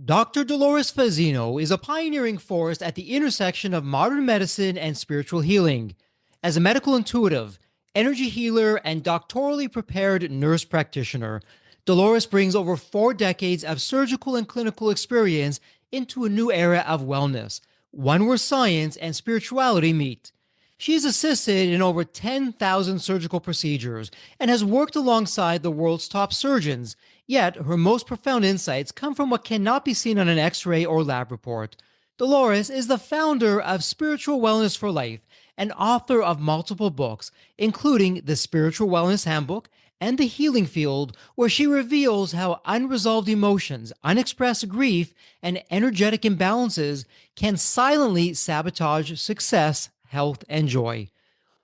Dr. Dolores Fazzino is a pioneering force at the intersection of modern medicine and spiritual healing. As a medical intuitive, energy healer, and doctorally prepared nurse practitioner, Dolores brings over 4 decades of surgical and clinical experience into a new era of wellness, one where science and spirituality meet. She has assisted in over 10,000 surgical procedures and has worked alongside the world's top surgeons. Yet, her most profound insights come from what cannot be seen on an x ray or lab report. Dolores is the founder of Spiritual Wellness for Life and author of multiple books, including The Spiritual Wellness Handbook and The Healing Field, where she reveals how unresolved emotions, unexpressed grief, and energetic imbalances can silently sabotage success, health, and joy.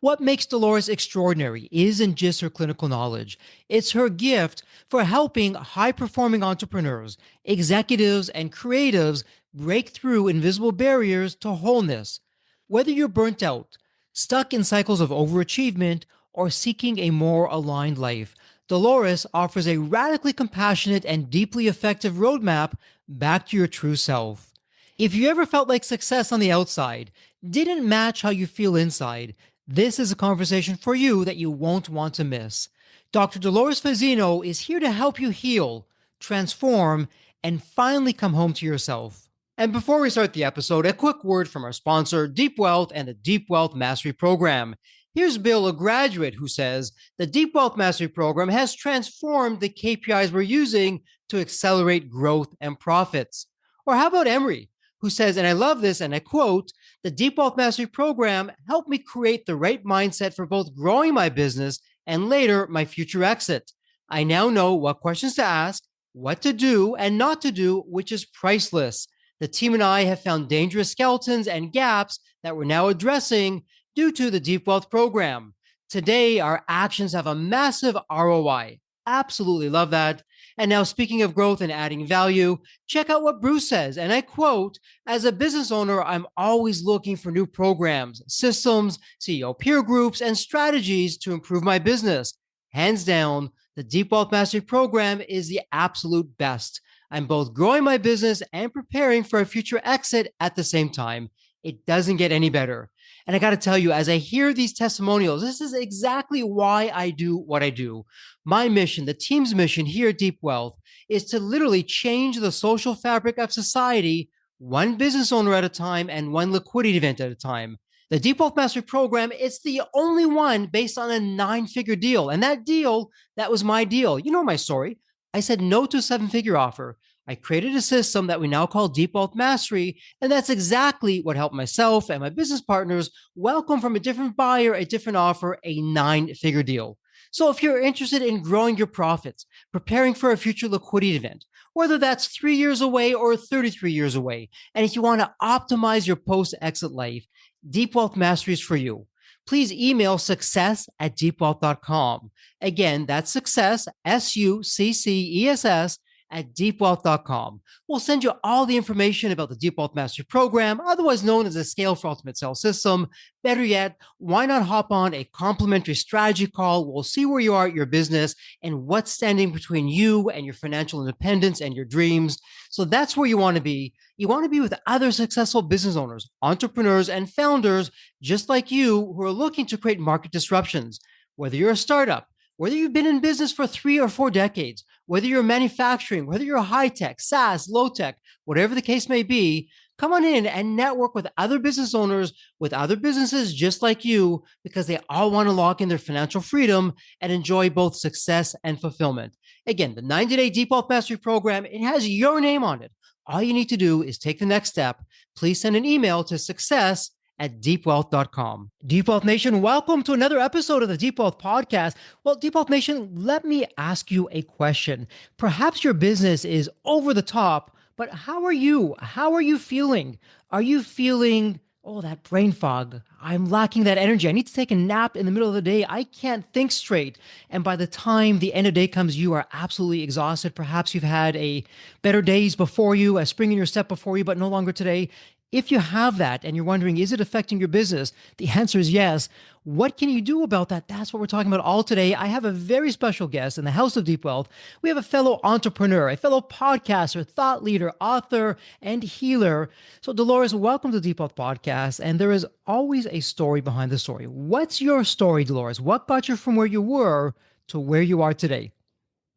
What makes Dolores extraordinary isn't just her clinical knowledge, it's her gift for helping high performing entrepreneurs, executives, and creatives break through invisible barriers to wholeness. Whether you're burnt out, stuck in cycles of overachievement, or seeking a more aligned life, Dolores offers a radically compassionate and deeply effective roadmap back to your true self. If you ever felt like success on the outside didn't match how you feel inside, this is a conversation for you that you won't want to miss. Dr. Dolores Fazzino is here to help you heal, transform, and finally come home to yourself. And before we start the episode, a quick word from our sponsor, Deep Wealth and the Deep Wealth Mastery Program. Here's Bill, a graduate, who says the Deep Wealth Mastery Program has transformed the KPIs we're using to accelerate growth and profits. Or how about Emery, who says, and I love this, and I quote, the Deep Wealth Mastery Program helped me create the right mindset for both growing my business and later my future exit. I now know what questions to ask, what to do and not to do, which is priceless. The team and I have found dangerous skeletons and gaps that we're now addressing due to the Deep Wealth Program. Today, our actions have a massive ROI. Absolutely love that. And now, speaking of growth and adding value, check out what Bruce says. And I quote, as a business owner, I'm always looking for new programs, systems, CEO peer groups, and strategies to improve my business. Hands down, the Deep Wealth Mastery Program is the absolute best. I'm both growing my business and preparing for a future exit at the same time. It doesn't get any better. And I got to tell you, as I hear these testimonials, this is exactly why I do what I do. My mission, the team's mission here at Deep Wealth, is to literally change the social fabric of society, one business owner at a time and one liquidity event at a time. The Deep Wealth Mastery Program, it's the only one based on a 9-figure deal. And that deal, that was my deal. You know my story. I said no to a 7-figure offer. I created a system that we now call Deep Wealth Mastery, and that's exactly what helped myself and my business partners welcome from a different buyer, a different offer, a 9-figure deal. So if you're interested in growing your profits, preparing for a future liquidity event, whether that's 3 years away or 33 years away, and if you want to optimize your post-exit life, Deep Wealth Mastery is for you. Please email success@deepwealth.com. Again, that's success, SUCCESS, at deepwealth.com. We'll send you all the information about the Deep Wealth Mastery Program, otherwise known as the Scale for Ultimate Sales System. Better yet, why not hop on a complimentary strategy call? We'll see where you are at your business and what's standing between you and your financial independence and your dreams. So that's where you want to be. You want to be with other successful business owners, entrepreneurs, and founders just like you who are looking to create market disruptions. Whether you're a startup, whether you've been in business for 3 or 4 decades, whether you're manufacturing, whether you're high tech, SaaS, low tech, whatever the case may be, come on in and network with other business owners, with other businesses just like you, because they all want to lock in their financial freedom and enjoy both success and fulfillment. Again, the 90-day Deep Wealth Mastery Program, it has your name on it. All you need to do is take the next step. Please send an email to success@deepwealth.com. Deep Wealth Nation, welcome to another episode of the Deep Wealth Podcast. Well, Deep Wealth Nation, let me ask you a question. Perhaps your business is over the top, but how are you? How are you feeling? Are you feeling, oh, that brain fog? I'm lacking that energy. I need to take a nap in the middle of the day. I can't think straight. And by the time the end of the day comes, you are absolutely exhausted. Perhaps you've had a better days before you, a spring in your step before you, but no longer today. If you have that and you're wondering, is it affecting your business? The answer is yes. What can you do about that? That's what we're talking about all today. I have a very special guest in the House of Deep Wealth. We have a fellow entrepreneur, a fellow podcaster, thought leader, author, and healer. So, Dolores, welcome to Deep Wealth Podcast. And there is always a story behind the story. What's your story, Dolores? What got you from where you were to where you are today?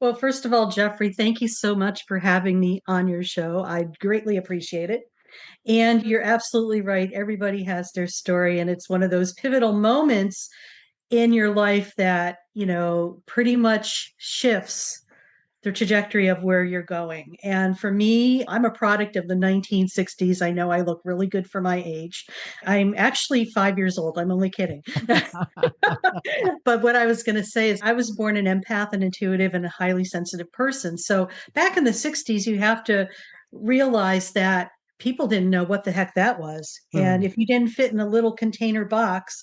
Well, first of all, Jeffrey, thank you so much for having me on your show. I greatly appreciate it. And you're absolutely right. Everybody has their story, and it's one of those pivotal moments in your life that, pretty much shifts the trajectory of where you're going. And for me, I'm a product of the 1960s. I know I look really good for my age. I'm actually 5 years old. I'm only kidding. But what I was going to say is, I was born an empath, an intuitive, and a highly sensitive person. So back in the 60s, you have to realize that people didn't know what the heck that was. And Hmm. if you didn't fit in a little container box,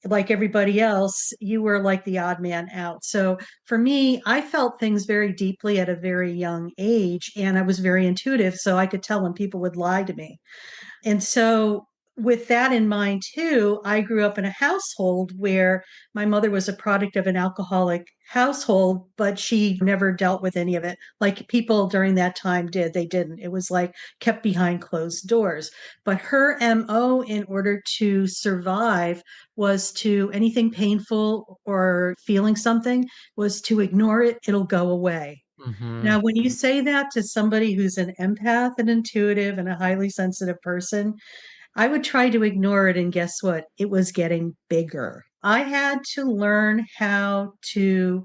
like everybody else, you were like the odd man out. So for me, I felt things very deeply at a very young age, and I was very intuitive. So I could tell when people would lie to me. And so, with that in mind, too, I grew up in a household where my mother was a product of an alcoholic household, but she never dealt with any of it like people during that time did. They didn't. It was like kept behind closed doors. But her MO, in order to survive, was to anything painful or feeling something, was to ignore it, it'll go away. Hmm. Now, when you say that to somebody who's an empath, an intuitive, and a highly sensitive person, I would try to ignore it. And guess what? It was getting bigger. I had to learn how to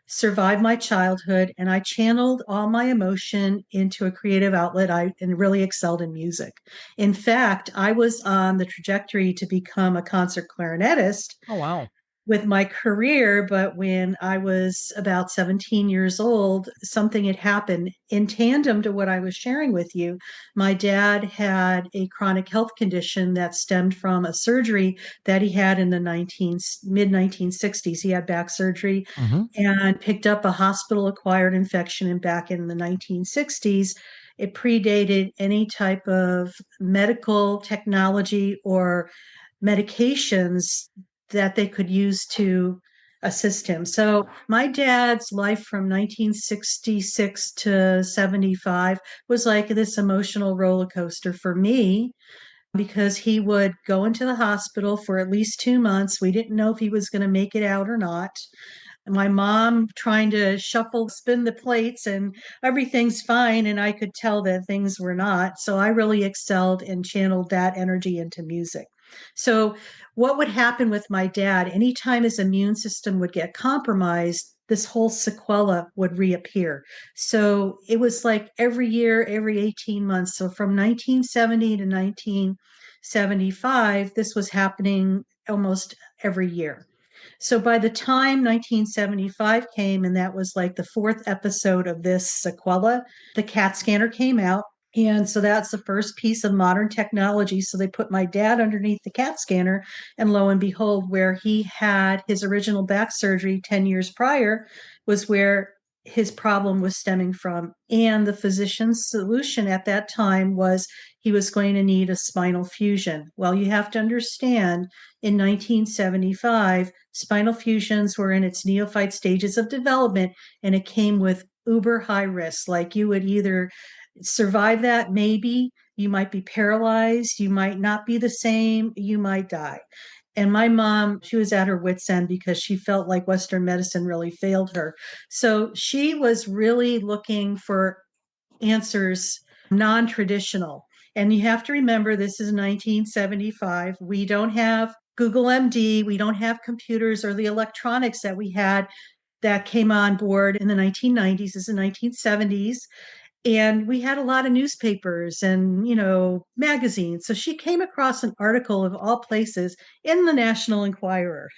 survive my childhood, and I channeled all my emotion into a creative outlet. I and really excelled in music. In fact, I was on the trajectory to become a concert clarinetist Oh, wow. with my career, but when I was about 17 years old, something had happened in tandem to what I was sharing with you. My dad had a chronic health condition that stemmed from a surgery that he had in the mid 1960s. He had back surgery Hmm. and picked up a hospital acquired infection, and back in the 1960s, it predated any type of medical technology or medications that they could use to assist him. So my dad's life from 1966 to 75 was like this emotional roller coaster for me, because he would go into the hospital for at least 2 months. We didn't know if he was going to make it out or not. My mom trying to shuffle, spin the plates, and everything's fine. And I could tell that things were not. So I really excelled and channeled that energy into music. So, what would happen with my dad, anytime his immune system would get compromised, this whole sequela would reappear. So it was like every year, every 18 months. So from 1970 to 1975, this was happening almost every year. So by the time 1975 came, and that was like the fourth episode of this sequela, the CAT scanner came out. And so that's the first piece of modern technology. So they put my dad underneath the CAT scanner, and lo and behold, where he had his original back surgery 10 years prior was where his problem was stemming from. And the physician's solution at that time was he was going to need a spinal fusion. Well, you have to understand, in 1975, spinal fusions were in its neophyte stages of development, and it came with uber high risk. Like, you would either survive that, maybe you might be paralyzed, you might not be the same, you might die. And my mom, she was at her wits' end because she felt like Western medicine really failed her. So she was really looking for answers, non traditional. And you have to remember, this is 1975. We don't have Google MD, we don't have computers or the electronics that we had that came on board in the 1990s, this is the 1970s. And we had a lot of newspapers and, magazines. So she came across an article, of all places, in the National Enquirer.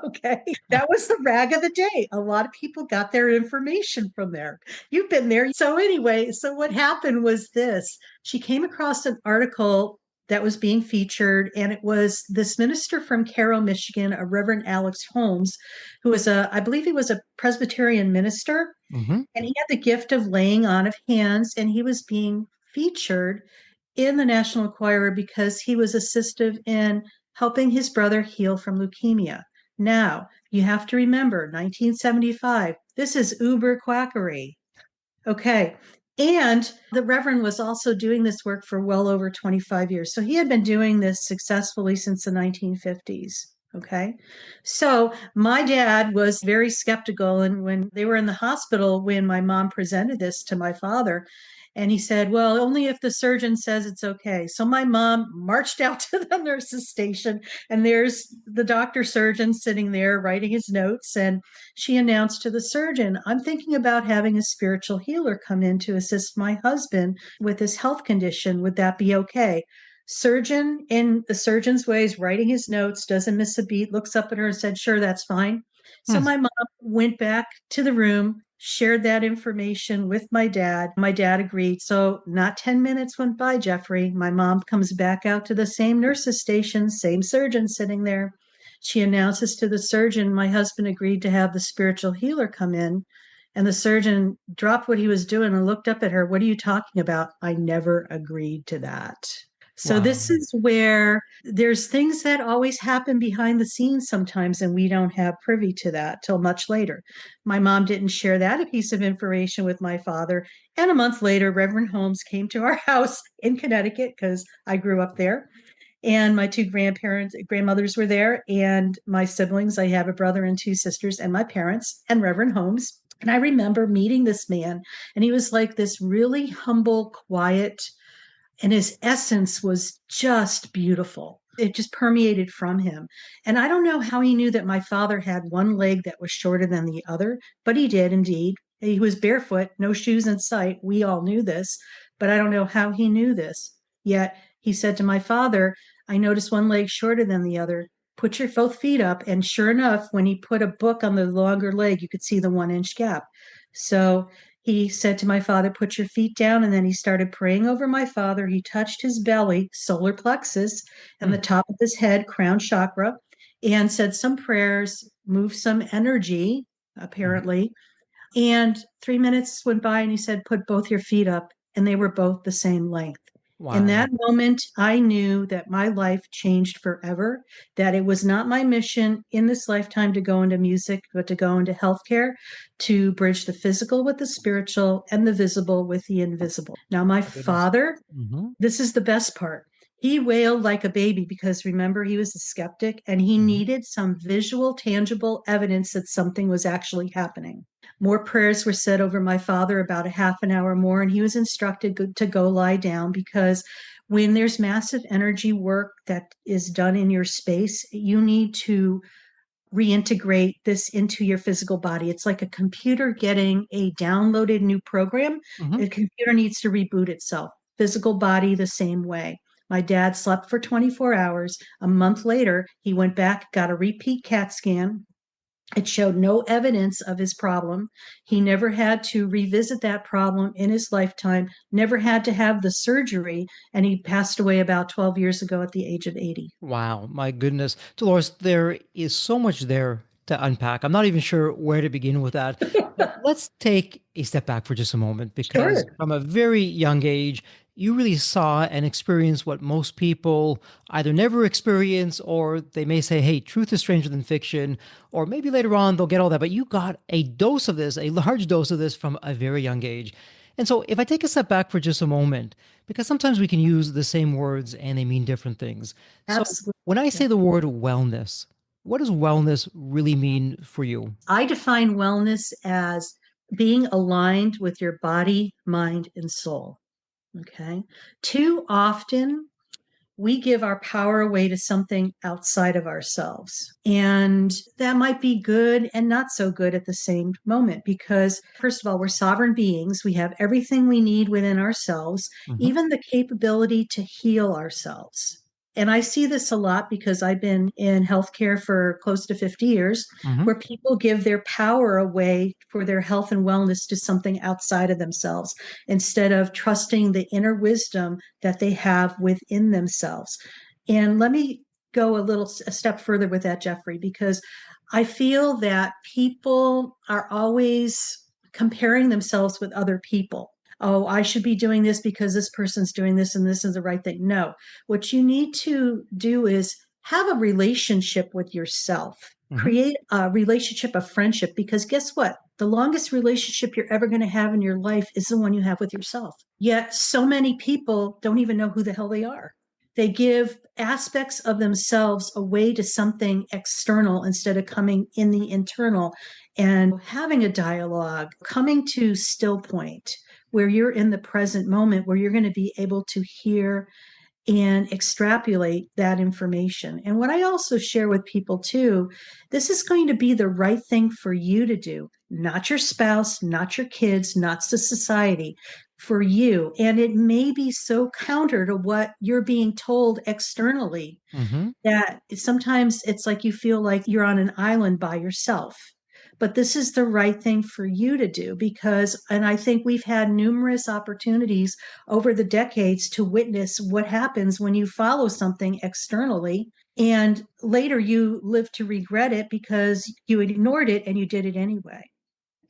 Okay. That was the rag of the day. A lot of people got their information from there. You've been there. So anyway, so what happened was this. She came across an article that was being featured, and it was this minister from Cairo, Michigan, a Reverend Alex Holmes, who was I believe he was a Presbyterian minister, Hmm. and he had the gift of laying on of hands, and he was being featured in the National Enquirer because he was assistive in helping his brother heal from leukemia. Now, you have to remember 1975, this is uber quackery. Okay. And the Reverend was also doing this work for well over 25 years. So he had been doing this successfully since the 1950s. Okay. So my dad was very skeptical. And when they were in the hospital, when my mom presented this to my father, and he said, well, only if the surgeon says it's okay. So my mom marched out to the nurse's station, and there's the doctor surgeon sitting there writing his notes. And she announced to the surgeon, I'm thinking about having a spiritual healer come in to assist my husband with his health condition. Would that be okay? Surgeon, in the surgeon's ways, writing his notes, doesn't miss a beat, looks up at her and said, sure, that's fine. So Hmm. my mom went back to the room, shared that information with my dad. My dad agreed. So not 10 minutes went by, Jeffrey. My mom comes back out to the same nurse's station, same surgeon sitting there. She announces to the surgeon, my husband agreed to have the spiritual healer come in. And the surgeon dropped what he was doing and looked up at her. What are you talking about? I never agreed to that. So Wow. this is where there's things that always happen behind the scenes sometimes, and we don't have privy to that till much later. My mom didn't share that piece of information with my father. And a month later, Reverend Holmes came to our house in Connecticut because I grew up there. And my two grandmothers were there, and my siblings. I have a brother and two sisters, and my parents, and Reverend Holmes. And I remember meeting this man, and he was like this really humble, quiet, and his essence was just beautiful. It just permeated from him. And I don't know how he knew that my father had one leg that was shorter than the other, but he did indeed. He was barefoot, no shoes in sight. We all knew this, but I don't know how he knew this. Yet he said to my father, I noticed one leg shorter than the other. Put your both feet up. And sure enough, when he put a book on the longer leg, you could see the 1 inch gap. So he said to my father, put your feet down. And then he started praying over my father. He touched his belly, solar plexus, and Hmm. the top of his head, crown chakra, and said some prayers, moved some energy, Mhm. apparently. And 3 minutes went by and he said, put both your feet up. And they were both the same length. In Wow. that moment, I knew that my life changed forever, that it was not my mission in this lifetime to go into music, but to go into healthcare, to bridge the physical with the spiritual and the visible with the invisible. Now, my My goodness. father, Hmm. this is the best part. He wailed like a baby because remember, he was a skeptic and he Hmm. needed some visual, tangible evidence that something was actually happening. More prayers were said over my father, about a half an hour more, and he was instructed to go lie down because when there's massive energy work that is done in your space, you need to reintegrate this into your physical body. It's like a computer getting a downloaded new program. Hmm. The computer needs to reboot itself. Physical body, the same way. My dad slept for 24 hours. A month later, he went back, got a repeat CAT scan. It showed no evidence of his problem. He never had to revisit that problem in his lifetime, never had to have the surgery, and he passed away about 12 years ago at the age of 80. Wow, my goodness. Dolores, there is so much there to unpack. I'm not even sure where to begin with that. But let's take a step back for just a moment because Sure. from a very young age, you really saw and experienced what most people either never experience or they may say, hey, truth is stranger than fiction, or maybe later on they'll get all that. But you got a dose of this, a large dose of this from a very young age. And so if I take a step back for just a moment, because sometimes we can use the same words and they mean different things. So Absolutely. when I Yeah. say the word wellness, what does wellness really mean for you? I define wellness as being aligned with your body, mind, and soul. Okay. Too often, we give our power away to something outside of ourselves. And that might be good and not so good at the same moment because, first of all, we're sovereign beings. We have everything we need within ourselves, Hmm. even the capability to heal ourselves. And I see this a lot because I've been in healthcare for close to 50 years, Hmm. where people give their power away for their health and wellness to something outside of themselves instead of trusting the inner wisdom that they have within themselves. And let me go a step further with that, Jeffrey, because I feel that people are always comparing themselves with other people. Oh, I should be doing this because this person's doing this and this is the right thing. No, what you need to do is have a relationship with yourself. Hmm. Create a relationship of friendship because guess what? The longest relationship you're ever going to have in your life is the one you have with yourself. Yet so many people don't even know who the hell they are. They give aspects of themselves away to something external instead of coming in the internal and having a dialogue, coming to still point where you're in the present moment, where you're going to be able to hear and extrapolate that information. And what I also share with people too, this is going to be the right thing for you to do, not your spouse, not your kids, not the society, for you. And it may be so counter to what you're being told externally Hmm. that sometimes it's like you feel like you're on an island by yourself. But this is the right thing for you to do because, and I think we've had numerous opportunities over the decades to witness what happens when you follow something externally and later you live to regret it because you ignored it and you did it anyway.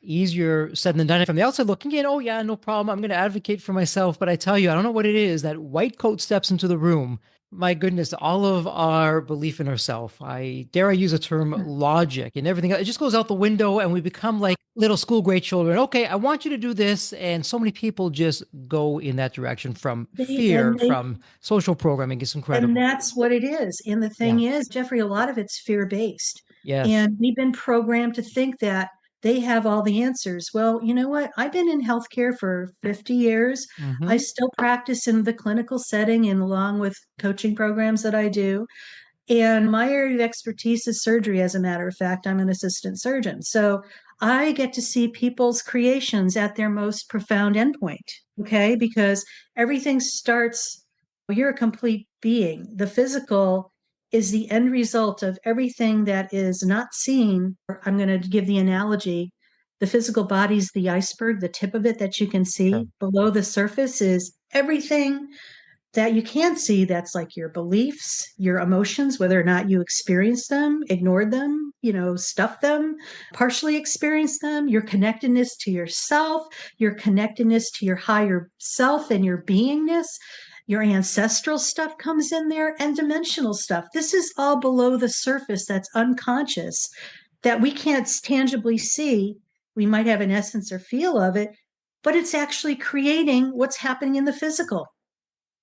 Easier said than done. From the outside looking in, oh yeah, no problem. I'm going to advocate for myself. But I tell you, I don't know what it is. That white coat steps into the room. My goodness, all of our belief in ourselves, I dare I use a term, logic and everything, it just goes out the window and we become like little school grade children. Okay, I want you to do this. And so many people just go in that direction from They fear, and they from social programming. It's And incredible. that's what it is. And the Yeah. thing is, Jeffrey, a lot of it's fear based. Yes. And we've been programmed to think that they have all the answers. Well, you know what? I've been in healthcare for 50 years. I Hmm. still practice in the clinical setting and along with coaching programs that I do. And my area of expertise is surgery. As a matter of fact, I'm an assistant surgeon. So I get to see people's creations at their most profound endpoint. Okay. Because everything starts, you're a complete being. The physical is the end result of everything that is not seen. I'm going to give the analogy. The physical body is the iceberg, the tip of it that you can Sure. see. Below the surface is everything that you can see that's like your beliefs, your emotions, whether or not you experience them, ignored them, stuffed them, partially experienced them, your connectedness to yourself, your connectedness to your higher self and your beingness. Your ancestral stuff comes in there and dimensional stuff. This is all below the surface that's unconscious that we can't tangibly see. We might have an essence or feel of it, but it's actually creating what's happening in the physical.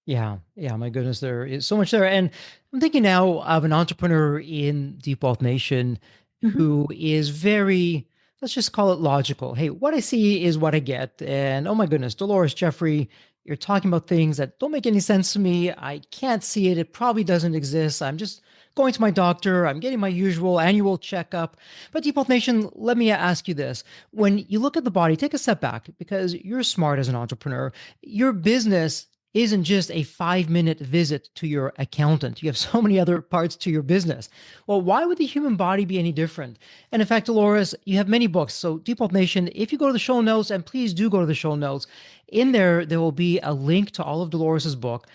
Yeah, yeah, my goodness, there is so much there. And I'm thinking now of an entrepreneur in Deep Wealth Nation Mhm. who is very, let's just call it logical. Hey, what I see is what I get. And oh my goodness, Dolores, Jeffrey, you're talking about things that don't make any sense to me. I can't see it. It probably doesn't exist. I'm just going to my doctor. I'm getting my usual annual checkup. But Deep Wealth Nation, let me ask you this. When you look at the body, take a step back because you're smart as an entrepreneur. Your business isn't just a 5-minute visit to your accountant. You have so many other parts to your business. Well, why would the human body be any different? And in fact, Dolores, you have many books. So, Deep Health Nation, if you go to the show notes, and please do go to the show notes, in there will be a link to all of Dolores's book.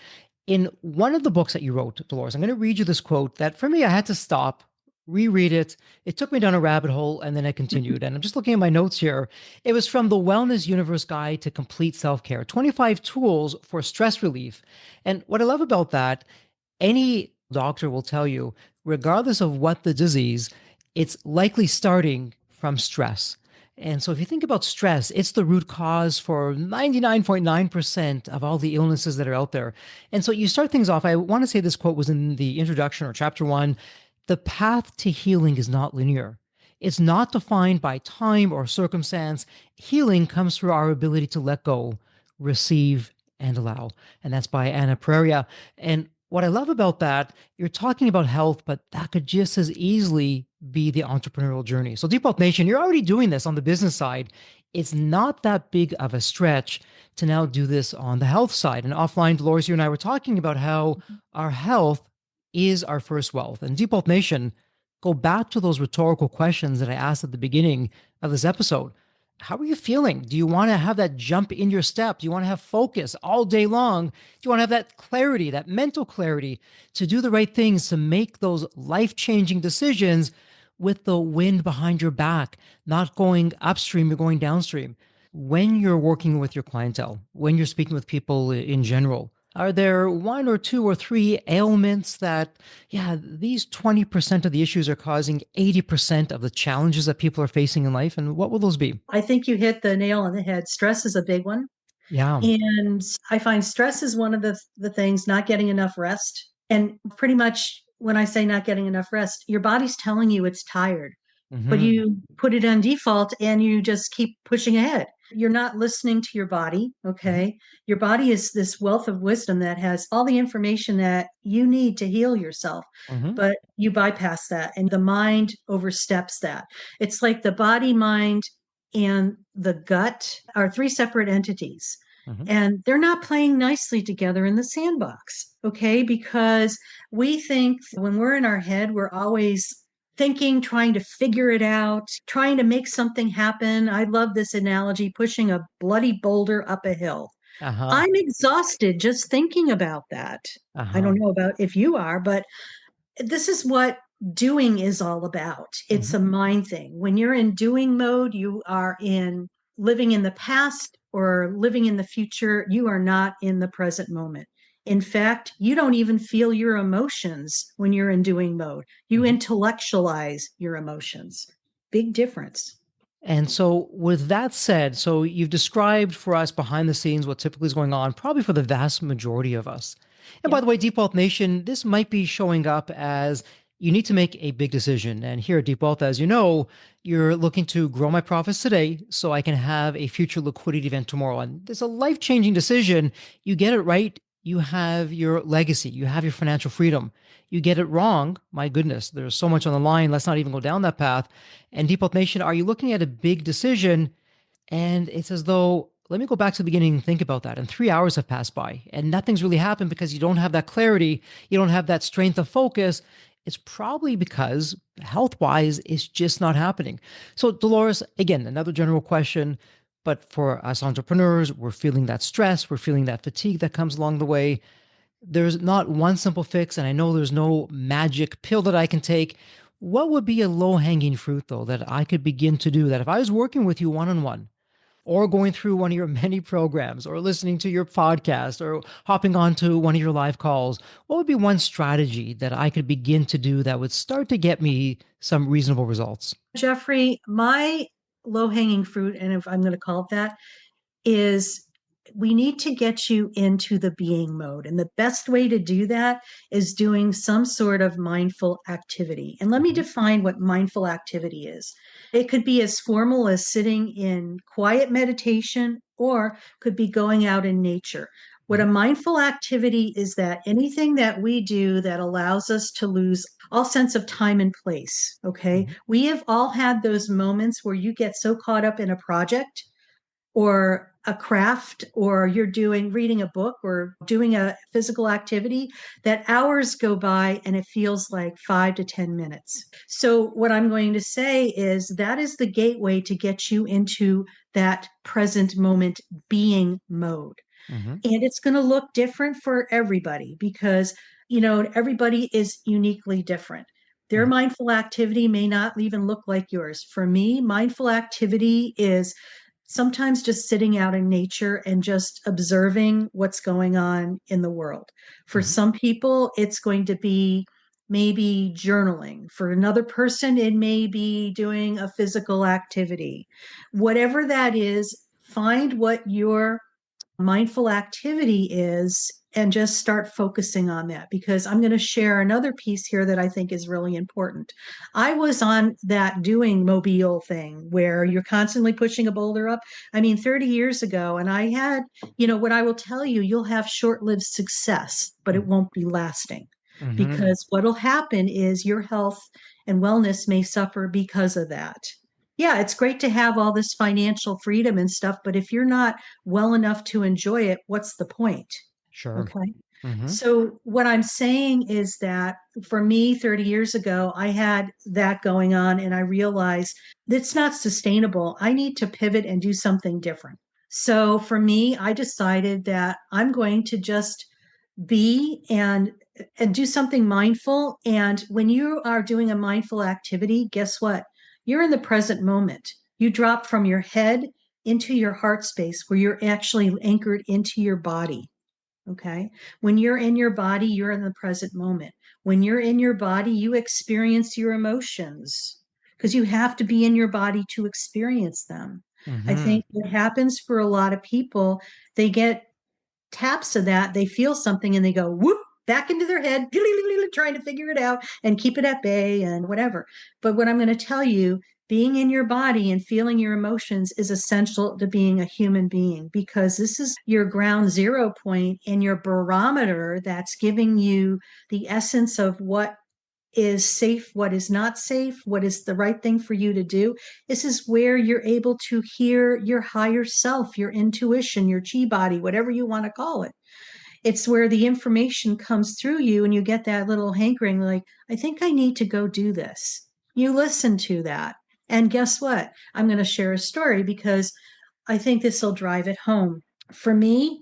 In one of the books that you wrote, Dolores, I'm going to read you this quote that for me, I had to stop, reread it. It took me down a rabbit hole, and then I continued. And I'm just looking at my notes here. It was from the Wellness Universe Guide to Complete Self Care, 25 Tools for Stress Relief. And what I love about that, any doctor will tell you, regardless of what the disease, it's likely starting from stress. And so if you think about stress, it's the root cause for 99.9% of all the illnesses that are out there. And so you start things off. I want to say this quote was in the introduction or chapter one. The path to healing is not linear. It's not defined by time or circumstance. Healing comes through our ability to let go, receive, and allow. And that's by Anna Pereira. And what I love about that, you're talking about health, but that could just as easily be the entrepreneurial journey. So, Deep Wealth Nation, you're already doing this on the business side. It's not that big of a stretch to now do this on the health side. And offline, Dolores, you and I were talking about how our health is our first wealth. And Deep Nation, go back to those rhetorical questions that I asked at the beginning of this episode. How are you feeling? Do you want to have that jump in your step? Do you want to have focus all day long? Do you want to have that clarity, that mental clarity to do the right things, to make those life changing decisions with the wind behind your back, not going upstream, you're going downstream? When you're working with your clientele, when you're speaking with people in general, are there one or two or three ailments that, yeah, these 20% of the issues are causing 80% of the challenges that people are facing in life? And what will those be? I think you hit the nail on the head. Stress is a big one. Yeah. And I find stress is one of the things, not getting enough rest. And pretty much when I say not getting enough rest, your body's telling you it's tired, but Hmm. you put it on default and you just keep pushing ahead. You're not listening to your body. Hmm. Okay. Your body is this wealth of wisdom that has all the information that you need to heal yourself, Hmm. but you bypass that and the mind oversteps that. It's like the body, mind, and the gut are three separate entities. Hmm. And they're not playing nicely together in the sandbox, okay? Because we think when we're in our head, we're always thinking, trying to figure it out, trying to make something happen. I love this analogy, pushing a bloody boulder up a hill. Uh-huh. I'm exhausted just thinking about that. I Uh-huh. don't know about if you are, but this is what doing is all about. It's Hmm. a mind thing. When you're in doing mode, you are in living in the past or living in the future. You are not in the present moment. In fact, you don't even feel your emotions when you're in doing mode. You Hmm. intellectualize your emotions. Big difference. And so, with that said, so you've described for us behind the scenes what typically is going on, probably for the vast majority of us. And by Yeah. the way, Deep Wealth Nation, this might be showing up as you need to make a big decision. And here at Deep Wealth, as you know, you're looking to grow my profits today so I can have a future liquidity event tomorrow. And it's a life changing decision. You get it right, you have your legacy, you have your financial freedom. You get it wrong, my goodness, there's so much on the line. Let's not even go down that path. And Deep Health Nation, are you looking at a big decision? And it's as though, let me go back to the beginning and think about that. And 3 hours have passed by and nothing's really happened because you don't have that clarity. You don't have that strength of focus. It's probably because health wise, it's just not happening. So, Dolores, again, another general question. But for us entrepreneurs, we're feeling that stress, we're feeling that fatigue that comes along the way. There's not one simple fix, and I know there's no magic pill that I can take. What would be a low hanging fruit, though, that I could begin to do that if I was working with you one on one, or going through one of your many programs, or listening to your podcast, or hopping onto one of your live calls? What would be one strategy that I could begin to do that would start to get me some reasonable results? Jeffrey, my low hanging fruit, and if I'm going to call it that, is we need to get you into the being mode. And the best way to do that is doing some sort of mindful activity. And let me Mhm. define what mindful activity is. It could be as formal as sitting in quiet meditation or could be going out in nature. What a Mhm. mindful activity is that anything that we do that allows us to lose all sense of time and place. Okay. Mhm. We have all had those moments where you get so caught up in a project or a craft or you're doing reading a book or doing a physical activity that hours go by and it feels like 5 to 10 minutes. So what I'm going to say is that is the gateway to get you into that present moment being mode. Mhm. And it's going to look different for everybody because everybody is uniquely different. Their Mhm. mindful activity may not even look like yours. For me, mindful activity is sometimes just sitting out in nature and just observing what's going on in the world. For Mhm. some people, it's going to be maybe journaling. For another person, it may be doing a physical activity. Whatever that is, find what your mindful activity is and just start focusing on that because I'm going to share another piece here that I think is really important. I was on that doing mobile thing where you're constantly pushing a boulder up. I mean, 30 years ago, and I had, what I will tell you, you'll have short lived success, but it Mhm. won't be lasting Mhm. because what'll happen is your health and wellness may suffer because of that. Yeah, it's great to have all this financial freedom and stuff, but if you're not well enough to enjoy it, what's the point? Sure. Okay. Hmm. So, what I'm saying is that for me, 30 years ago, I had that going on, and I realized it's not sustainable. I need to pivot and do something different. So, for me, I decided that I'm going to just be and do something mindful. And when you are doing a mindful activity, guess what? You're in the present moment. You drop from your head into your heart space where you're actually anchored into your body. Okay. When you're in your body, you're in the present moment. When you're in your body, you experience your emotions because you have to be in your body to experience them. I Hmm. think what happens for a lot of people, they get taps of that, they feel something and they go whoop back into their head, trying to figure it out and keep it at bay and whatever. But what I'm going to tell you, being in your body and feeling your emotions is essential to being a human being because this is your ground zero point and your barometer that's giving you the essence of what is safe, what is not safe, what is the right thing for you to do. This is where you're able to hear your higher self, your intuition, your chi body, whatever you want to call it. It's where the information comes through you and you get that little hankering, like, I think I need to go do this. You listen to that. And guess what? I'm going to share a story because I think this will drive it home. For me,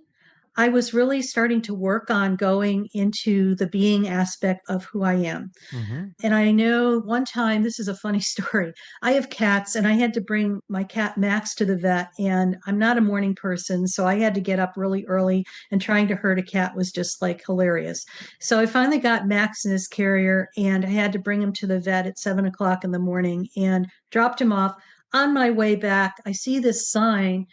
I was really starting to work on going into the being aspect of who I am. Hmm. And I know one time, this is a funny story. I have cats, and I had to bring my cat Max to the vet. And I'm not a morning person, so I had to get up really early, and trying to herd a cat was just like hilarious. So I finally got Max in his carrier, and I had to bring him to the vet at 7 o'clock in the morning and dropped him off. On my way back, I see this sign,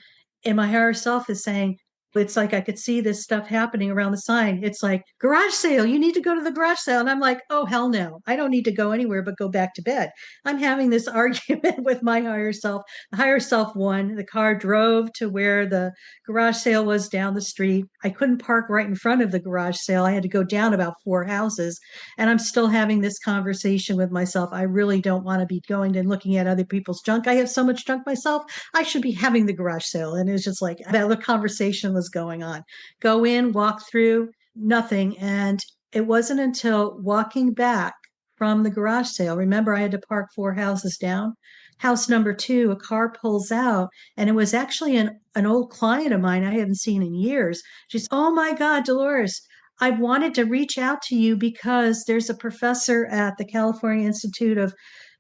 and my higher self is saying, it's like I could see this stuff happening around the sign. It's like, garage sale, you need to go to the garage sale. And I'm like, oh, hell no. I don't need to go anywhere but go back to bed. I'm having this argument with my higher self. The higher self won. The car drove to where the garage sale was down the street. I couldn't park right in front of the garage sale. I had to go down about 4 houses. And I'm still having this conversation with myself. I really don't want to be going and looking at other people's junk. I have so much junk myself. I should be having the garage sale. And it was just like that little conversation was going on. Go in, walk through, nothing. And it wasn't until walking back from the garage sale. Remember, I had to park 4 houses down. House number two, a car pulls out, and it was actually an old client of mine I haven't seen in years. She's, oh my God, Dolores, I wanted to reach out to you because there's a professor at the California Institute of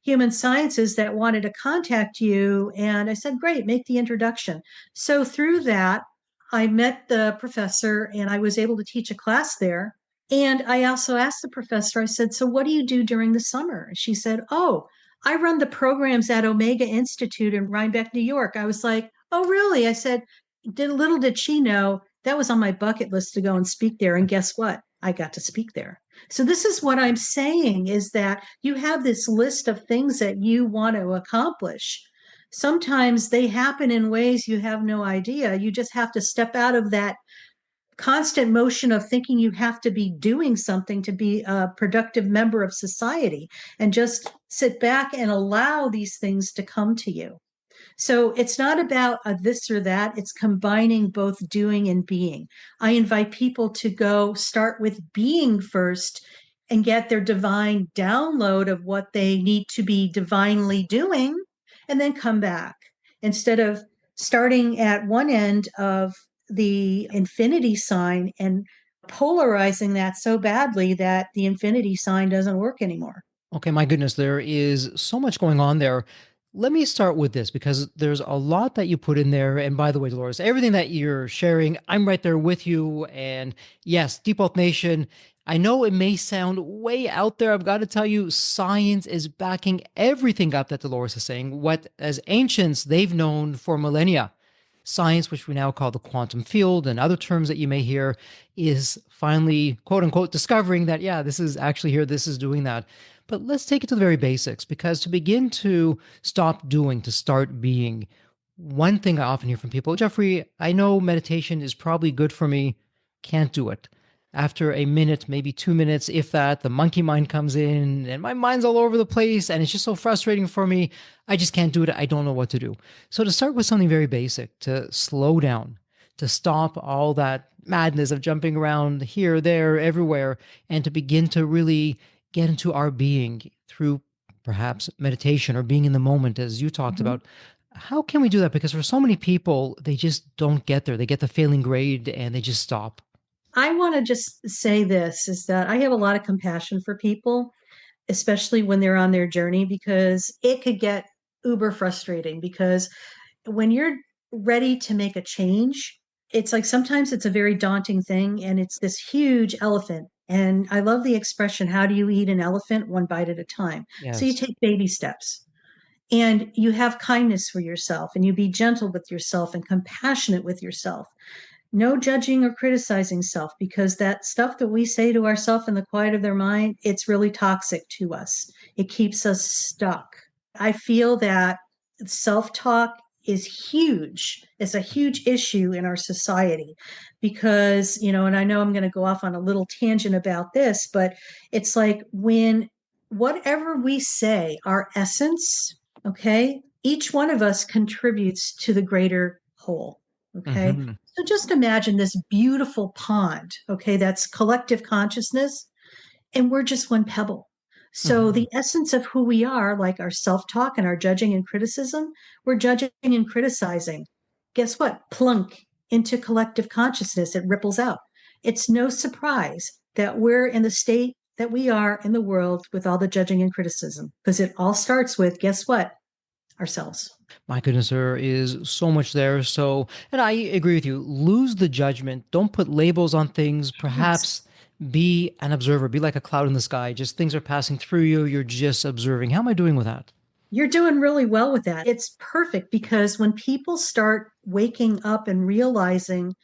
Human Sciences that wanted to contact you. And I said, great, make the introduction. So through that, I met the professor and I was able to teach a class there. And I also asked the professor, I said, so what do you do during the summer? She said, oh, I run the programs at Omega Institute in Rhinebeck, New York. I was like, oh, really? I said, little did she know that was on my bucket list to go and speak there. And guess what? I got to speak there. So this is what I'm saying is that you have this list of things that you want to accomplish. Sometimes they happen in ways you have no idea. You just have to step out of that constant motion of thinking you have to be doing something to be a productive member of society and just sit back and allow these things to come to you. So it's not about a this or that, it's combining both doing and being. I invite people to go start with being first and get their divine download of what they need to be divinely doing, and then come back instead of starting at one end of the infinity sign and polarizing that so badly that the infinity sign doesn't work anymore. Okay, my goodness, there is so much going on there. Let me start with this because there's a lot that you put in there. And by the way, Dolores, everything that you're sharing, I'm right there with you. And yes, Deep Wealth Nation, I know it may sound way out there. I've got to tell you, science is backing everything up that Dolores is saying. What, as ancients, they've known for millennia. Science, which we now call the quantum field and other terms that you may hear, is finally, quote unquote, discovering that, yeah, this is actually here, this is doing that. But let's take it to the very basics because to begin to stop doing, to start being, one thing I often hear from people, Jeffrey, I know meditation is probably good for me, can't do it. After a minute, maybe 2 minutes, if that, the monkey mind comes in and my mind's all over the place and it's just so frustrating for me. I just can't do it. I don't know what to do. So, to start with something very basic, to slow down, to stop all that madness of jumping around here, there, everywhere, and to begin to really get into our being through perhaps meditation or being in the moment, as you talked Mhm. about. How can we do that? Because for so many people, they just don't get there. They get the failing grade and they just stop. I want to just say this is that I have a lot of compassion for people, especially when they're on their journey, because it could get uber frustrating. Because when you're ready to make a change, it's like sometimes it's a very daunting thing and it's this huge elephant. And I love the expression, how do you eat an elephant? One bite at a time. So you Yes. take baby steps and you have kindness for yourself and you be gentle with yourself and compassionate with yourself. No judging or criticizing self, because that stuff that we say to ourselves in the quiet of their mind, it's really toxic to us. It keeps us stuck. I feel that self-talk is huge. It's a huge issue in our society because, and I know I'm going to go off on a little tangent about this, but it's like when whatever we say, our essence, okay, each one of us contributes to the greater whole. Okay. Hmm. So just imagine this beautiful pond, okay, that's collective consciousness, and we're just one pebble. So Hmm. the essence of who we are, like our self-talk and our judging and criticism, we're judging and criticizing. Guess what? Plunk into collective consciousness, it ripples out. It's no surprise that we're in the state that we are in the world with all the judging and criticism, because it all starts with, guess what? Ourselves. My goodness, there is so much there. So, and I agree with you. Lose the judgment. Don't put labels on things. Yes. Perhaps be an observer. Be like a cloud in the sky. Just things are passing through you. You're just observing. How am I doing with that? You're doing really well with that. It's perfect because when people start waking up and realizing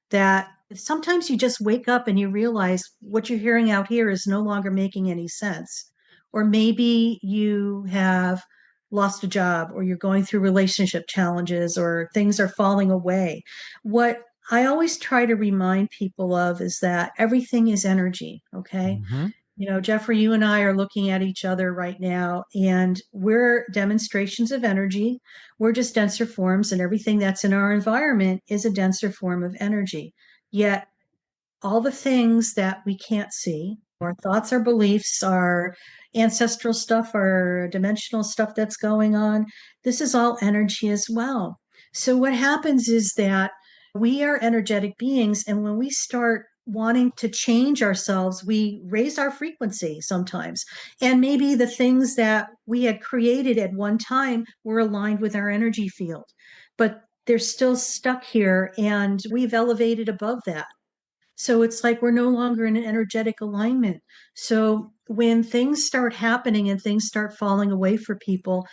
that sometimes you just wake up and you realize what you're hearing out here is no longer making any sense. Or maybe you have lost a job or you're going through relationship challenges or things are falling away. What I always try to remind people of is that everything is energy, okay? Hmm. Jeffrey, you and I are looking at each other right now, and we're demonstrations of energy. We're just denser forms, and everything that's in our environment is a denser form of energy. Yet, all the things that we can't see, our thoughts, our beliefs, our ancestral stuff, our dimensional stuff that's going on, this is all energy as well. So, what happens is that we are energetic beings, and when we start wanting to change ourselves, we raise our frequency sometimes. And maybe the things that we had created at one time were aligned with our energy field, but they're still stuck here, and we've elevated above that. So it's like we're no longer in an energetic alignment. So when things start happening and things start falling away for people,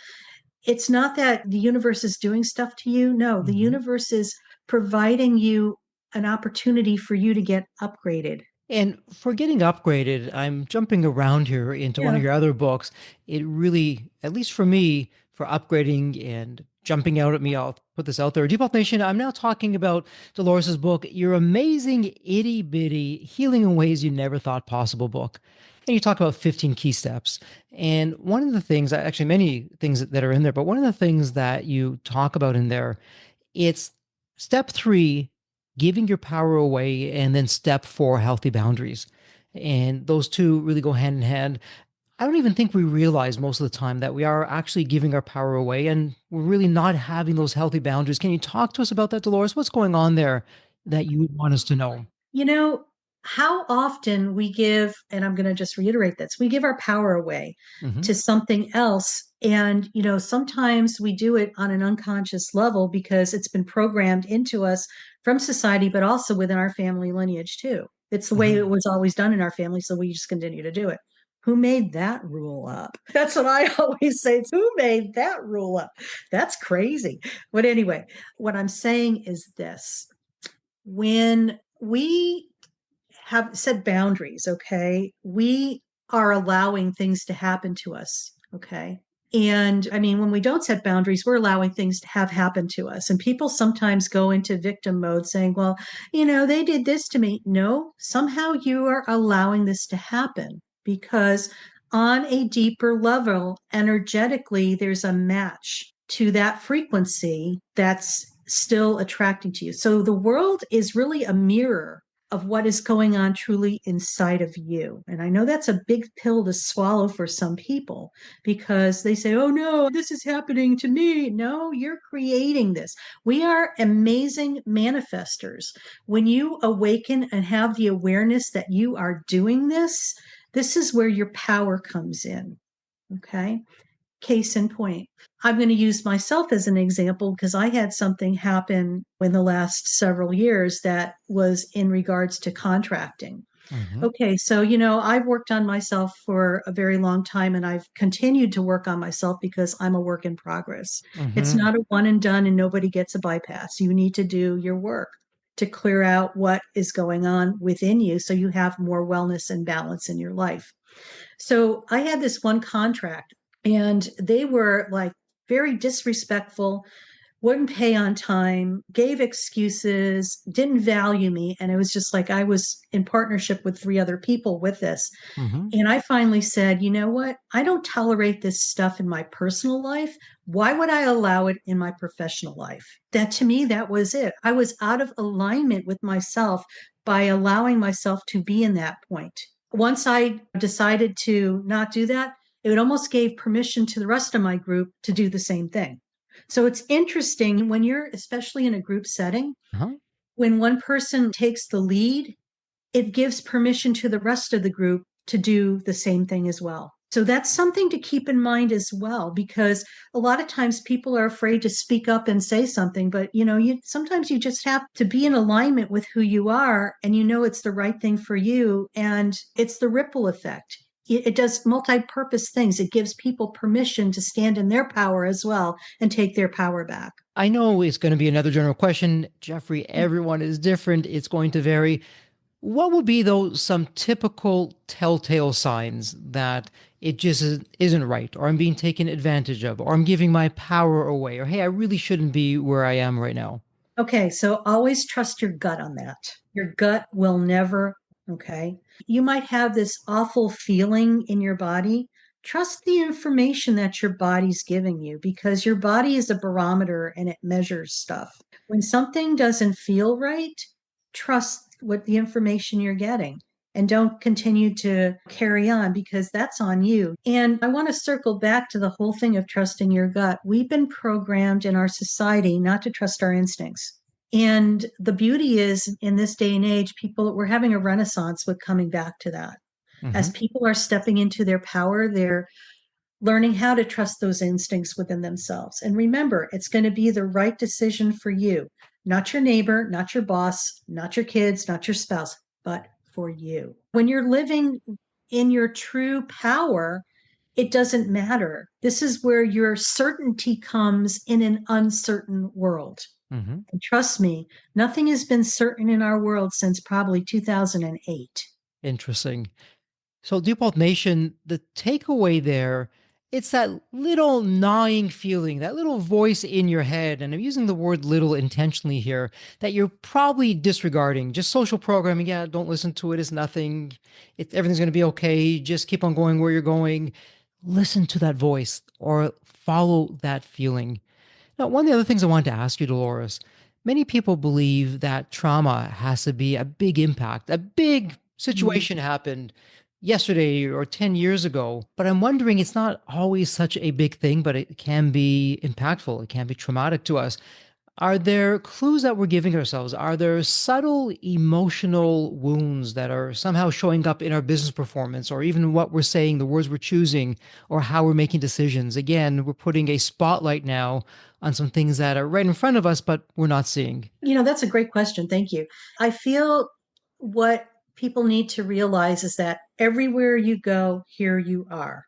it's not that the universe is doing stuff to you. No, the Hmm. universe is providing you an opportunity for you to get upgraded. And for getting upgraded, I'm jumping around here into one of Yeah. your other books. It really, at least for me, for upgrading and jumping out at me, I'll put this out there. Deep Health Nation, I'm now talking about Dolores's book, Your Amazing Itty Bitty Healing in Ways You Never Thought Possible book. And you talk about 15 key steps. And one of the things, actually many things that are in there, but one of the things that you talk about in there, it's step three, giving your power away, and then step four, healthy boundaries. And those two really go hand in hand. I don't even think we realize most of the time that we are actually giving our power away and we're really not having those healthy boundaries. Can you talk to us about that, Dolores? What's going on there that you would want us to know? You know, how often we give, and I'm going to just reiterate this, we give our power away Hmm. to something else. And, sometimes we do it on an unconscious level because it's been programmed into us from society, but also within our family lineage too. It's the way it Hmm. was always done in our family. So we just continue to do it. Who made that rule up? That's what I always say. It's who made that rule up? That's crazy. But anyway, what I'm saying is this: when we have set boundaries, okay, we are allowing things to happen to us, okay? And I mean, when we don't set boundaries, we're allowing things to have happened to us. And people sometimes go into victim mode saying, well, they did this to me. No, somehow you are allowing this to happen because on a deeper level, energetically, there's a match to that frequency that's still attracting to you. So the world is really a mirror of what is going on truly inside of you. And I know that's a big pill to swallow for some people because they say, oh no, this is happening to me. No, you're creating this. We are amazing manifestors. When you awaken and have the awareness that you are doing this, this is where your power comes in. Okay. Case in point, I'm going to use myself as an example because I had something happen in the last several years that was in regards to contracting. Hmm. Okay, so, I've worked on myself for a very long time and I've continued to work on myself because I'm a work in progress. It's Hmm. not a one and done and nobody gets a bypass. You need to do your work to clear out what is going on within you so you have more wellness and balance in your life. So I had this one contract and they were like very disrespectful, wouldn't pay on time, gave excuses, didn't value me. And it was just like I was in partnership with three other people with this. Hmm. And I finally said, you know what? I don't tolerate this stuff in my personal life. Why would I allow it in my professional life? That to me, that was it. I was out of alignment with myself by allowing myself to be in that point. Once I decided to not do that, it almost gave permission to the rest of my group to do the same thing. So it's interesting when you're, especially in a group setting, Uh-huh. when one person takes the lead, it gives permission to the rest of the group to do the same thing as well. So that's something to keep in mind as well, because a lot of times people are afraid to speak up and say something, but you sometimes you just have to be in alignment with who you are and it's the right thing for you. And it's the ripple effect. It does multi-purpose things. It gives people permission to stand in their power as well and take their power back. I know it's going to be another general question. Jeffrey, everyone is different. It's going to vary. What would be, though, some typical telltale signs that it just isn't right, or I'm being taken advantage of, or I'm giving my power away, or hey, I really shouldn't be where I am right now? Okay, so always trust your gut on that. Your gut will never, okay? You might have this awful feeling in your body. Trust the information that your body's giving you because your body is a barometer and it measures stuff. When something doesn't feel right, trust what the information you're getting and don't continue to carry on because that's on you. And I want to circle back to the whole thing of trusting your gut. We've been programmed in our society not to trust our instincts. And the beauty is in this day and age, we're having a renaissance with coming back to that. As Hmm. people are stepping into their power, they're learning how to trust those instincts within themselves. And remember, it's going to be the right decision for you, not your neighbor, not your boss, not your kids, not your spouse, but for you. When you're living in your true power, it doesn't matter. This is where your certainty comes in an uncertain world. Hmm. And trust me, nothing has been certain in our world since probably 2008. Interesting. So, Depot Nation, the takeaway there, it's that little gnawing feeling, that little voice in your head, and I'm using the word little intentionally here, that you're probably disregarding. Just social programming, yeah, don't listen to it, it's nothing. Everything's going to be okay. Just keep on going where you're going. Listen to that voice or follow that feeling. Now, one of the other things I wanted to ask you, Dolores, many people believe that trauma has to be a big impact. A big Mm. situation happened yesterday or 10 years ago, but I'm wondering it's not always such a big thing, but it can be impactful. It can be traumatic to us. Are there clues that we're giving ourselves? Are there subtle emotional wounds that are somehow showing up in our business performance or even what we're saying, the words we're choosing, or how we're making decisions? Again, we're putting a spotlight now on some things that are right in front of us, but we're not seeing. That's a great question. Thank you. I feel what people need to realize is that everywhere you go, here you are.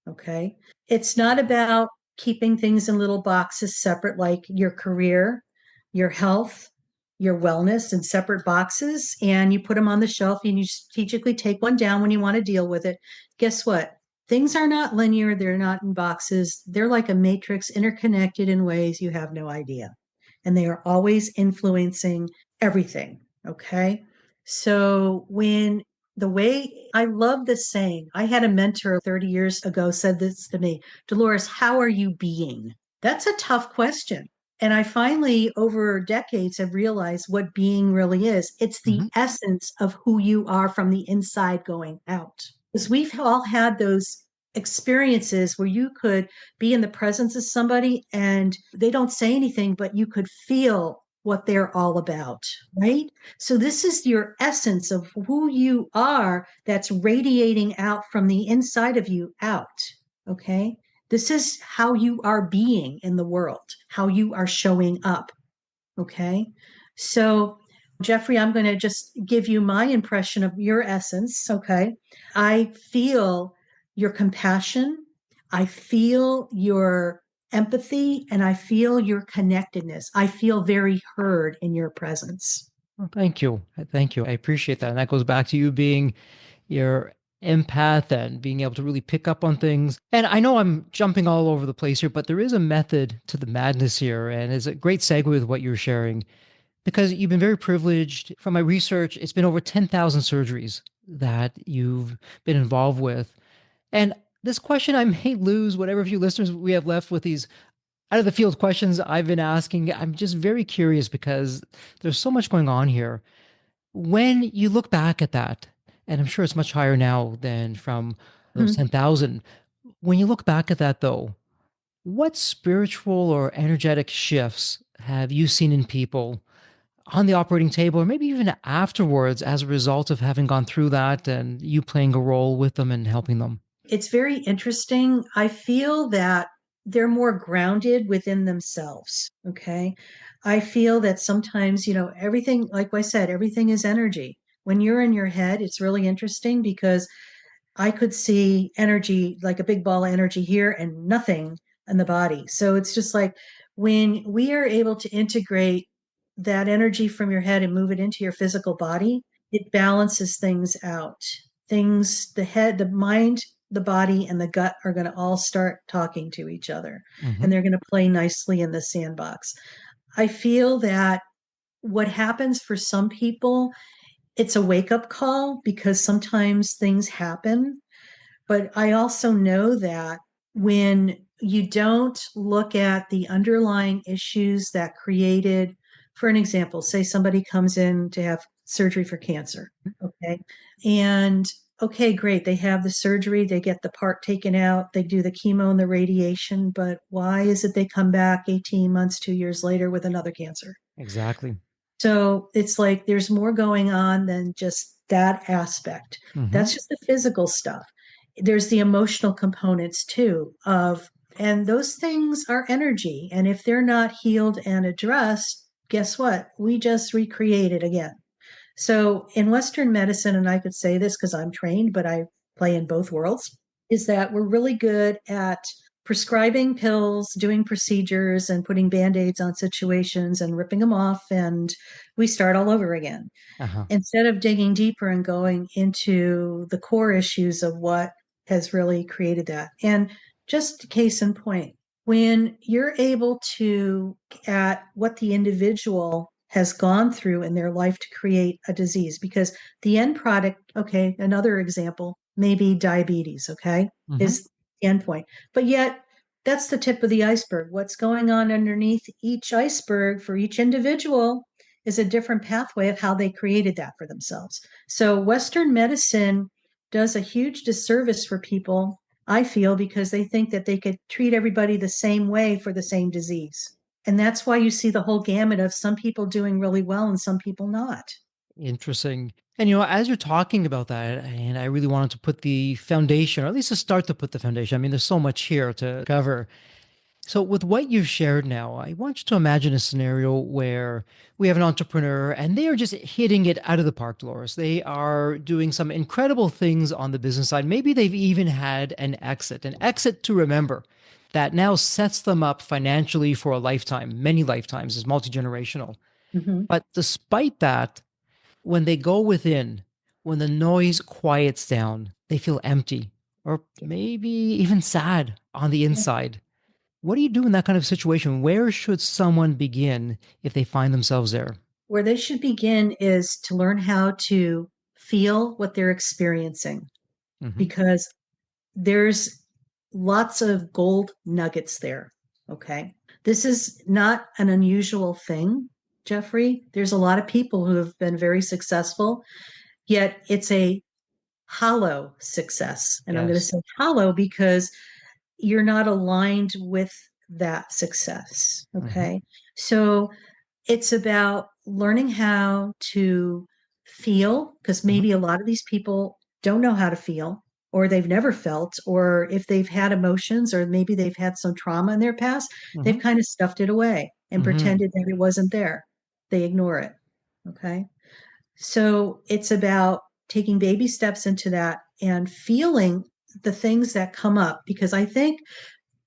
Okay. It's not about keeping things in little boxes separate, like your career, your health, your wellness in separate boxes, and you put them on the shelf and you strategically take one down when you want to deal with it. Guess what? Things are not linear. They're not in boxes. They're like a matrix interconnected in ways you have no idea. And they are always influencing everything. Okay. So when the way I love this saying, I had a mentor 30 years ago said this to me, Dolores, how are you being? That's a tough question. And I finally, over decades, have realized what being really is. It's the Hmm. essence of who you are from the inside going out. Because we've all had those experiences where you could be in the presence of somebody and they don't say anything, but you could feel what they're all about, right? So, this is your essence of who you are that's radiating out from the inside of you out. Okay. This is how you are being in the world, how you are showing up. Okay. So, Jeffrey, I'm going to just give you my impression of your essence. Okay. I feel your compassion, I feel your empathy, and I feel your connectedness. I feel very heard in your presence. Well, thank you. Thank you. I appreciate that. And that goes back to you being your empath and being able to really pick up on things. And I know I'm jumping all over the place here, but there is a method to the madness here. And it's a great segue with what you're sharing because you've been very privileged. From my research, it's been over 10,000 surgeries that you've been involved with. And this question, I may lose whatever few listeners we have left with these out of the field questions I've been asking. I'm just very curious because there's so much going on here. When you look back at that, and I'm sure it's much higher now than from those Mhm. 10,000, when you look back at that though, what spiritual or energetic shifts have you seen in people on the operating table, or maybe even afterwards as a result of having gone through that and you playing a role with them and helping them? It's very interesting. I feel that they're more grounded within themselves. Okay. I feel that sometimes, everything, like I said, everything is energy. When you're in your head, it's really interesting because I could see energy, like a big ball of energy here and nothing in the body. So it's just like when we are able to integrate that energy from your head and move it into your physical body, it balances things out. Things, the head, the mind, the body, and the gut are going to all start talking to each other Hmm. and they're going to play nicely in the sandbox. I feel that what happens for some people, it's a wake up call because sometimes things happen, but I also know that when you don't look at the underlying issues that created, for an example, say somebody comes in to have surgery for cancer, okay? And okay, great, they have the surgery, they get the part taken out, they do the chemo and the radiation, but why is it they come back 18 months, 2 years later with another cancer? Exactly. So it's like there's more going on than just that aspect. Hmm. That's just the physical stuff. There's the emotional components too of, and those things are energy. And if they're not healed and addressed, guess what? We just recreate it again. So in Western medicine, and I could say this because I'm trained, but I play in both worlds, is that we're really good at prescribing pills, doing procedures, and putting band aids on situations and ripping them off. And we start all over again Uh-huh. instead of digging deeper and going into the core issues of what has really created that. And just case in point, when you're able to at what the individual has gone through in their life to create a disease, because the end product, okay, another example, maybe diabetes, okay, Hmm. is the end point. But yet, that's the tip of the iceberg. What's going on underneath each iceberg for each individual is a different pathway of how they created that for themselves. So Western medicine does a huge disservice for people, I feel, because they think that they could treat everybody the same way for the same disease. And that's why you see the whole gamut of some people doing really well and some people not. Interesting. And as you're talking about that, and I really wanted to put the foundation, or at least to start to put the foundation. I mean, there's so much here to cover. So, with what you've shared now, I want you to imagine a scenario where we have an entrepreneur and they are just hitting it out of the park, Dolores. They are doing some incredible things on the business side. Maybe they've even had an exit to remember that now sets them up financially for a lifetime, many lifetimes, is multi generational. Mhm. But despite that, when they go within, when the noise quiets down, they feel empty or maybe even sad on the inside. What do you do in that kind of situation? Where should someone begin if they find themselves there? Where they should begin is to learn how to feel what they're experiencing Hmm. because there's lots of gold nuggets there. Okay. This is not an unusual thing, Jeffrey. There's a lot of people who have been very successful, yet it's a hollow success. And I'm going to Yes. say hollow because you're not aligned with that success. Hmm. Okay. So it's about learning how to feel, because Hmm. maybe a lot of these people don't know how to feel, or they've never felt, or if they've had emotions, or maybe they've had some trauma in their past, they've Hmm. kind of stuffed it away and Hmm. pretended that it wasn't there. They ignore it. Okay. So it's about taking baby steps into that and feeling the things that come up, because I think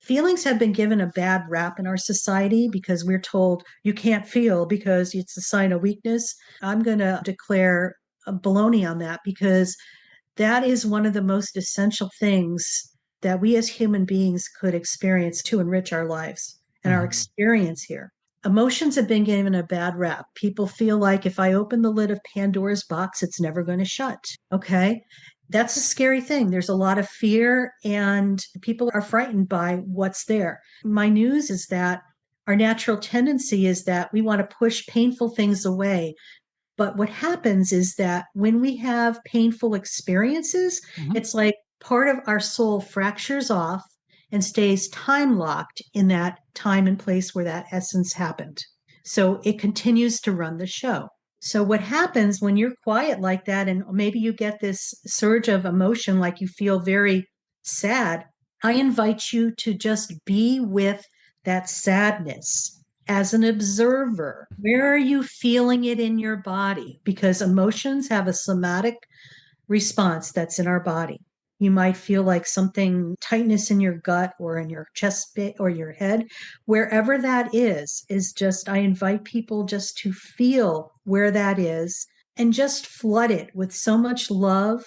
feelings have been given a bad rap in our society because we're told you can't feel because it's a sign of weakness. I'm going to declare a baloney on that, because that is one of the most essential things that we as human beings could experience to enrich our lives and our Hmm. experience here. Emotions have been given a bad rap. People feel like if I open the lid of Pandora's box, it's never going to shut. Okay. That's a scary thing. There's a lot of fear, and people are frightened by what's there. My news is that our natural tendency is that we want to push painful things away. But what happens is that when we have painful experiences, Hmm. it's like part of our soul fractures off and stays time locked in that time and place where that essence happened. So it continues to run the show. So, what happens when you're quiet like that, and maybe you get this surge of emotion, like you feel very sad? I invite you to just be with that sadness as an observer. Where are you feeling it in your body? Because emotions have a somatic response that's in our body. You might feel like something tightness in your gut or in your chest bit or your head. Wherever that is just, I invite people just to feel where that is and just flood it with so much love,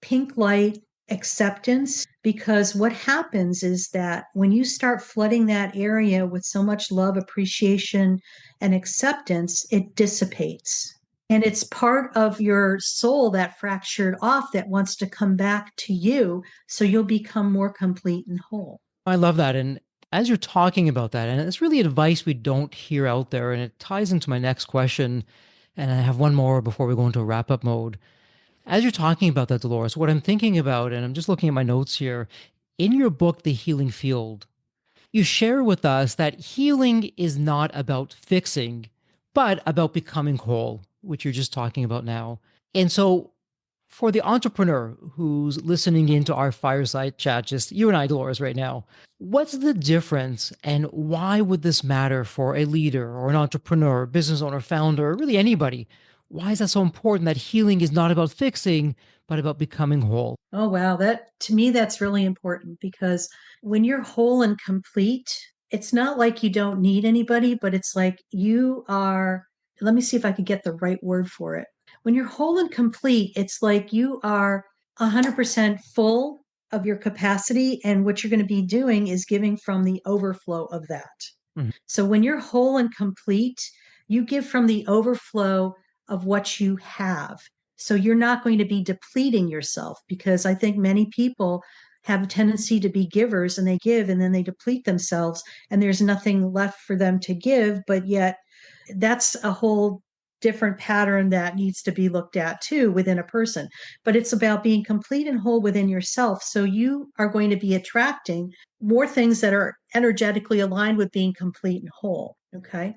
pink light, acceptance. Because what happens is that when you start flooding that area with so much love, appreciation, and acceptance, it dissipates. And it's part of your soul that fractured off that wants to come back to you so you'll become more complete and whole. I love that. And as you're talking about that, and it's really advice we don't hear out there, and it ties into my next question. And I have one more before we go into wrap up mode. As you're talking about that, Dolores, what I'm thinking about, and I'm just looking at my notes here, in your book, The Healing Field, you share with us that healing is not about fixing, but about becoming whole, which you're just talking about now. And so, for the entrepreneur who's listening into our fireside chat, just you and I, Dolores, right now, what's the difference and why would this matter for a leader or an entrepreneur, business owner, founder, really anybody? Why is that so important that healing is not about fixing, but about becoming whole? Oh, wow. That to me, that's really important, because when you're whole and complete, it's not like you don't need anybody, but it's like you are. Let me see if I could get the right word for it. When you're whole and complete, it's like you are 100% full of your capacity, and what you're going to be doing is giving from the overflow of that. Mhm. So when you're whole and complete, you give from the overflow of what you have. So you're not going to be depleting yourself, because I think many people have a tendency to be givers, and they give and then they deplete themselves and there's nothing left for them to give. But yet that's a whole different pattern that needs to be looked at too within a person. But it's about being complete and whole within yourself. So you are going to be attracting more things that are energetically aligned with being complete and whole. Okay.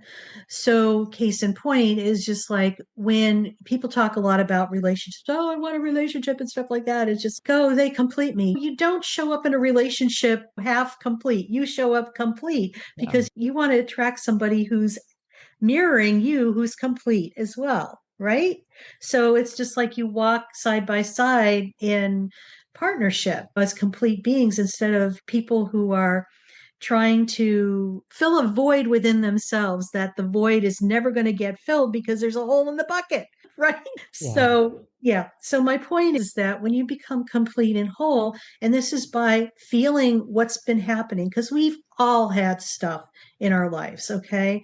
So, case in point is just like when people talk a lot about relationships. Oh, I want a relationship and stuff like that. It's just go, they complete me. You don't show up in a relationship half complete. You show up complete Yeah. because you want to attract somebody who's mirroring you, who's complete as well, right? So it's just like you walk side by side in partnership as complete beings, instead of people who are trying to fill a void within themselves that the void is never going to get filled because there's a hole in the bucket, right? Yeah. So, yeah. So, my point is that when you become complete and whole, and this is by feeling what's been happening, because we've all had stuff in our lives, okay?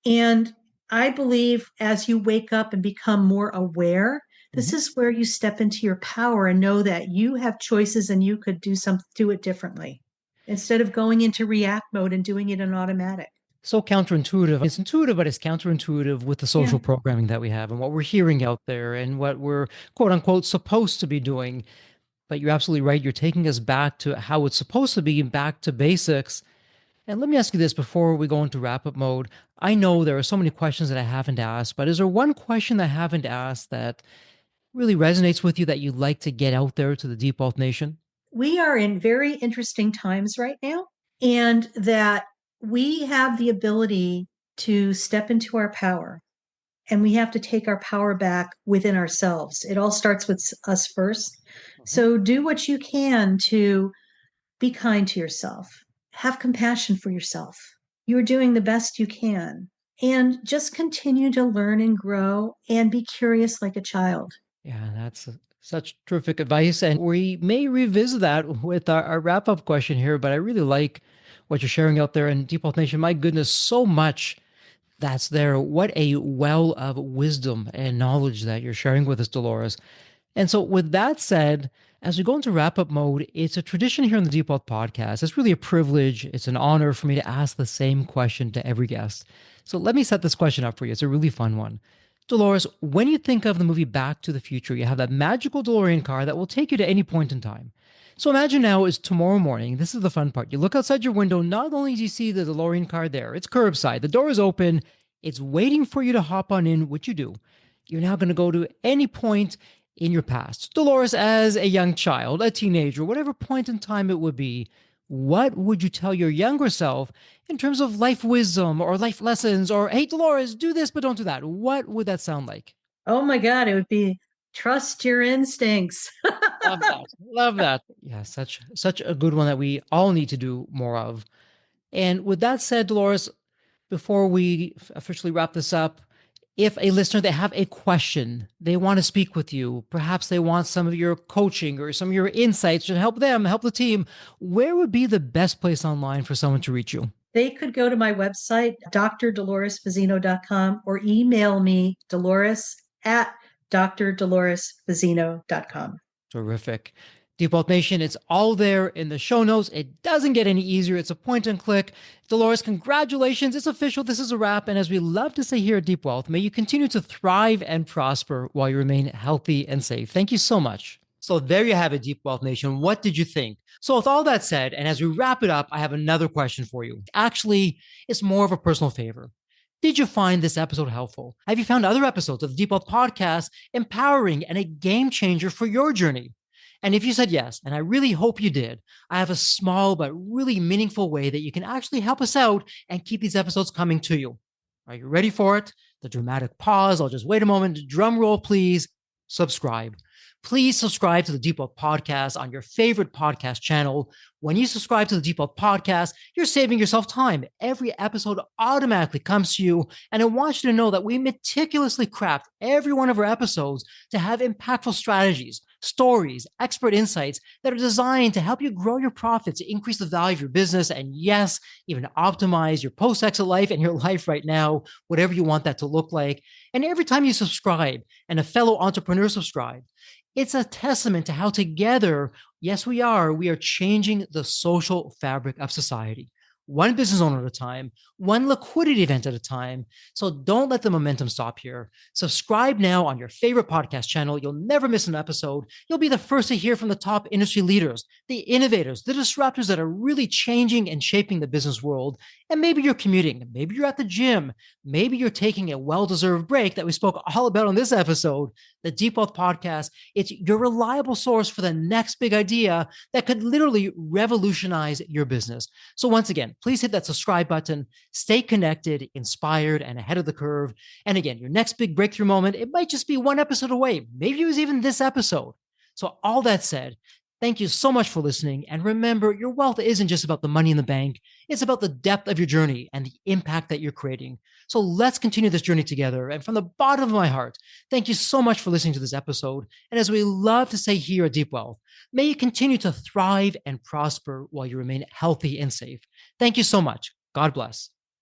And I believe as you wake up and become more aware, this Mhm. is where you step into your power and know that you have choices and you could do it differently. instead of going into react mode and doing it in automatic. So counterintuitive. It's intuitive, but it's counterintuitive with the Yeah. social programming that we have and what we're hearing out there and what we're quote unquote supposed to be doing. But you're absolutely right. You're taking us back to how it's supposed to be, back to basics. And let me ask you this before we go into wrap up mode. I know there are so many questions that I haven't asked, but is there one question that I haven't asked that really resonates with you that you'd like to get out there to the Deep Wealth Nation? We are in very interesting times right now, and that we have the ability to step into our power, and we have to take our power back within ourselves. It all starts with us first. Mhm. So do what you can to be kind to yourself, have compassion for yourself. You're doing the best you can, and just continue to learn and grow and be curious like a child. Yeah, that's such terrific advice. And we may revisit that with our wrap up question here, but I really like what you're sharing out there in Deep Health Nation. My goodness, so much that's there. What a well of wisdom and knowledge that you're sharing with us, Dolores. And so, with that said, as we go into wrap up mode, it's a tradition here on the Deep Wealth podcast. It's really a privilege. It's an honor for me to ask the same question to every guest. So, let me set this question up for you. It's a really fun one. Dolores, when you think of the movie Back to the Future, you have that magical DeLorean car that will take you to any point in time. So imagine now is tomorrow morning. This is the fun part. You look outside your window. Not only do you see the DeLorean car there, it's curbside. The door is open. It's waiting for you to hop on in, which you do. You're now going to go to any point in your past. Dolores, as a young child, a teenager, whatever point in time it would be, what would you tell your younger self in terms of life wisdom or life lessons or, hey, Dolores, do this, but don't do that? What would that sound like? Oh my God, it would be trust your instincts. Love that. Love that. Yeah, such a good one that we all need to do more of. And with that said, Dolores, before we officially wrap this up, if a listener they have a question, they want to speak with you, perhaps they want some of your coaching or some of your insights to help them, help the team, where would be the best place online for someone to reach you? They could go to my website, drdoloresfazzino.com, or email me, Dolores at drdoloresfazzino.com. Terrific. Deep Wealth Nation, it's all there in the show notes. It doesn't get any easier. It's a point and click. Dolores, congratulations. It's official. This is a wrap. And as we love to say here at Deep Wealth, may you continue to thrive and prosper while you remain healthy and safe. Thank you so much. So there you have it, Deep Wealth Nation. What did you think? So with all that said, and as we wrap it up, I have another question for you. Actually, it's more of a personal favor. Did you find this episode helpful? Have you found other episodes of the Deep Wealth Podcast empowering and a game changer for your journey? And if you said yes, and I really hope you did, I have a small but really meaningful way that you can actually help us out and keep these episodes coming to you. Are you ready for it? The dramatic pause. I'll just wait a moment. Drum roll, please. Subscribe. Please subscribe to the Deep Wealth Podcast on your favorite podcast channel. When you subscribe to the Deep Wealth Podcast, you're saving yourself time. Every episode automatically comes to you. And I want you to know that we meticulously craft every one of our episodes to have impactful strategies, stories, expert insights that are designed to help you grow your profits, increase the value of your business, and yes, even optimize your post-exit life and your life right now, whatever you want that to look like. And every time you subscribe and a fellow entrepreneur subscribes, it's a testament to how together, yes, we are changing the social fabric of society. One business owner at a time, one liquidity event at a time. So don't let the momentum stop here. Subscribe now on your favorite podcast channel. You'll never miss an episode. You'll be the first to hear from the top industry leaders, the innovators, the disruptors that are really changing and shaping the business world. And maybe you're commuting, maybe you're at the gym, maybe you're taking a well-deserved break that we spoke all about on this episode. The Deep Wealth Podcast, it's your reliable source for the next big idea that could literally revolutionize your business. So once again, please hit that subscribe button, stay connected, inspired, and ahead of the curve. And again, your next big breakthrough moment, it might just be one episode away. Maybe it was even this episode. So all that said, thank you so much for listening. And remember, your wealth isn't just about the money in the bank. It's about the depth of your journey and the impact that you're creating. So let's continue this journey together. And from the bottom of my heart, thank you so much for listening to this episode. And as we love to say here at Deep Wealth, may you continue to thrive and prosper while you remain healthy and safe. Thank you so much. God bless.